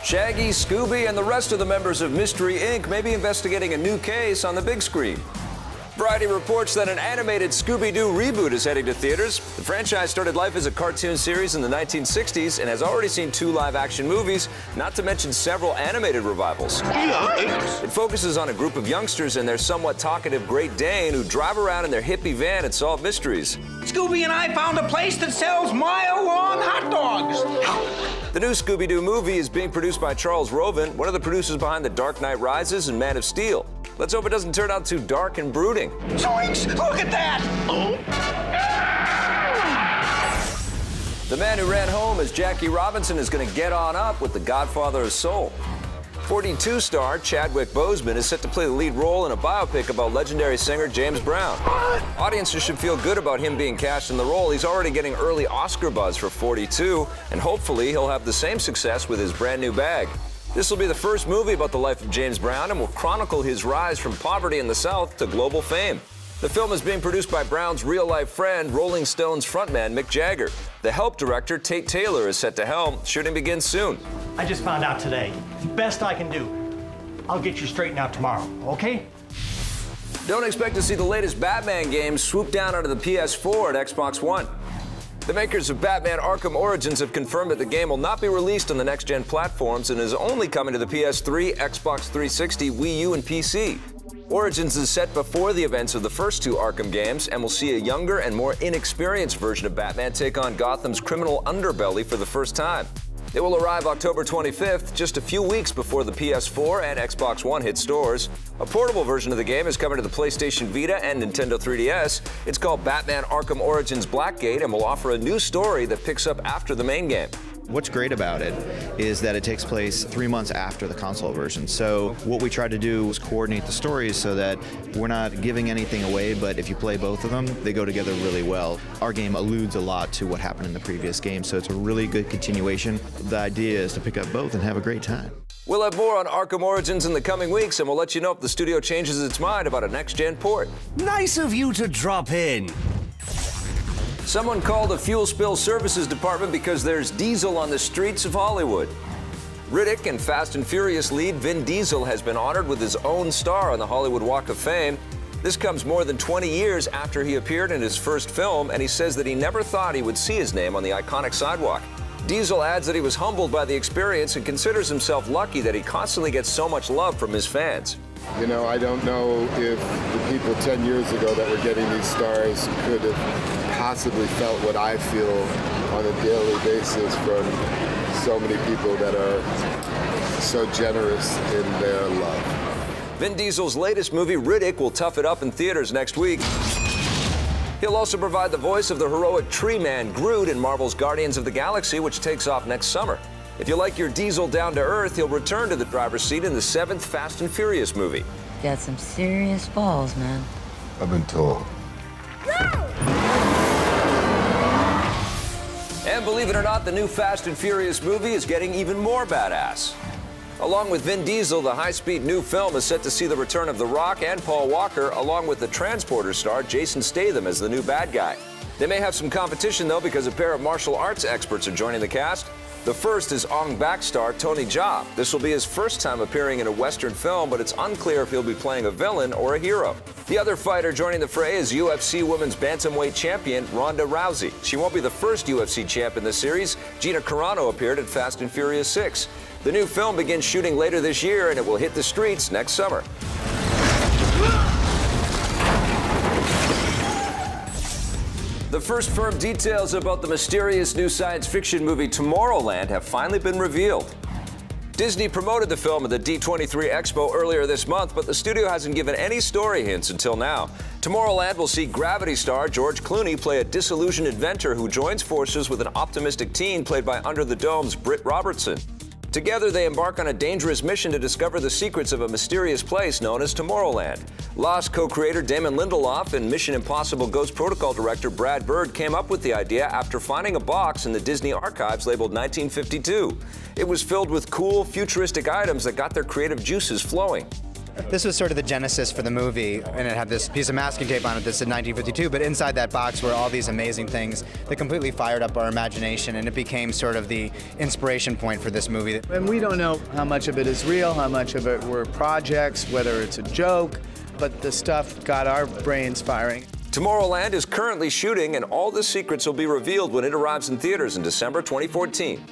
Shaggy, Scooby, and the rest of the members of Mystery Inc. may be investigating a new case on the big screen. Variety reports that an animated Scooby Doo reboot is heading to theaters. The franchise started life as a cartoon series in the 1960s and has already seen 2 live-action movies, not to mention several animated revivals. It focuses on a group of youngsters and their somewhat talkative Great Dane who drive around in their hippie van and solve mysteries. Scooby and I found a place that sells mile-long hot dogs. The new Scooby Doo movie is being produced by Charles Roven, one of the producers behind The Dark Knight Rises and Man of Steel. Let's hope it doesn't turn out too dark and brooding. Zoinks! Look at that! The man who ran home as Jackie Robinson is going to get on up with the Godfather of Soul. 42 star Chadwick Boseman is set to play the lead role in a biopic about legendary singer James Brown. Audiences should feel good about him being cast in the role. He's already getting early Oscar buzz for 42, and hopefully he'll have the same success with his brand new bag. This will be the first movie about the life of James Brown and will chronicle his rise from poverty in the South to global fame. The film is being produced by Brown's real-life friend, Rolling Stones frontman Mick Jagger. The help director, Tate Taylor, is set to helm. Shooting begins soon. I just found out today. Best I can do. I'll get you straightened out tomorrow, okay? Don't expect to see the latest Batman games swoop down onto the PS4 and Xbox One. The makers of Batman Arkham Origins have confirmed that the game will not be released on the next-gen platforms and is only coming to the PS3, Xbox 360, Wii U, and PC. Origins is set before the events of the first 2 Arkham games and will see a younger and more inexperienced version of Batman take on Gotham's criminal underbelly for the first time. It will arrive October 25th, just a few weeks before the PS4 and Xbox One hit stores. A portable version of the game is coming to the PlayStation Vita and Nintendo 3DS. It's called Batman Arkham Origins Blackgate and will offer a new story that picks up after the main game. What's great about it is that it takes place 3 months after the console version. So what we tried to do was coordinate the stories so that we're not giving anything away, but if you play both of them, they go together really well. Our game alludes a lot to what happened in the previous game, so it's a really good continuation. The idea is to pick up both and have a great time. We'll have more on Arkham Origins in the coming weeks, and we'll let you know if the studio changes its mind about a next-gen port. Nice of you to drop in. Someone called the Fuel Spill Services Department because there's diesel on the streets of Hollywood. Riddick and Fast and Furious lead Vin Diesel has been honored with his own star on the Hollywood Walk of Fame. This comes more than 20 years after he appeared in his first film, and he says that he never thought he would see his name on the iconic sidewalk. Diesel adds that he was humbled by the experience and considers himself lucky that he constantly gets so much love from his fans. You know, I don't know if the people 10 years ago that were getting these stars could have possibly felt what I feel on a daily basis from so many people that are so generous in their love. Vin Diesel's latest movie, Riddick, will tough it up in theaters next week. He'll also provide the voice of the heroic tree man Groot in Marvel's Guardians of the Galaxy, which takes off next summer. If you like your Diesel down to earth, he'll return to the driver's seat in the 7th Fast and Furious movie. Got some serious balls, man. I've been told. And believe it or not, the new Fast and Furious movie is getting even more badass. Along with Vin Diesel, the high-speed new film is set to see the return of The Rock and Paul Walker, along with the Transporter star Jason Statham as the new bad guy. They may have some competition, though, because a pair of martial arts experts are joining the cast. The first is Ong Bak star Tony Jaa. This will be his first time appearing in a Western film, but it's unclear if he'll be playing a villain or a hero. The other fighter joining the fray is UFC Women's Bantamweight Champion Ronda Rousey. She won't be the first UFC champ in the series. Gina Carano appeared in Fast and Furious 6. The new film begins shooting later this year, and it will hit the streets next summer. The first firm details about the mysterious new science fiction movie Tomorrowland have finally been revealed. Disney promoted the film at the D23 Expo earlier this month, but the studio hasn't given any story hints until now. Tomorrowland will see Gravity star George Clooney play a disillusioned inventor who joins forces with an optimistic teen played by Under the Dome's Britt Robertson. Together, they embark on a dangerous mission to discover the secrets of a mysterious place known as Tomorrowland. Lost co-creator Damon Lindelof and Mission Impossible Ghost Protocol director Brad Bird came up with the idea after finding a box in the Disney archives labeled 1952. It was filled with cool, futuristic items that got their creative juices flowing. This was sort of the genesis for the movie, and it had this piece of masking tape on it that said 1952, but inside that box were all these amazing things that completely fired up our imagination, and it became sort of the inspiration point for this movie. And we don't know how much of it is real, how much of it were projects, whether it's a joke, but the stuff got our brains firing. Tomorrowland is currently shooting, and all the secrets will be revealed when it arrives in theaters in December 2014.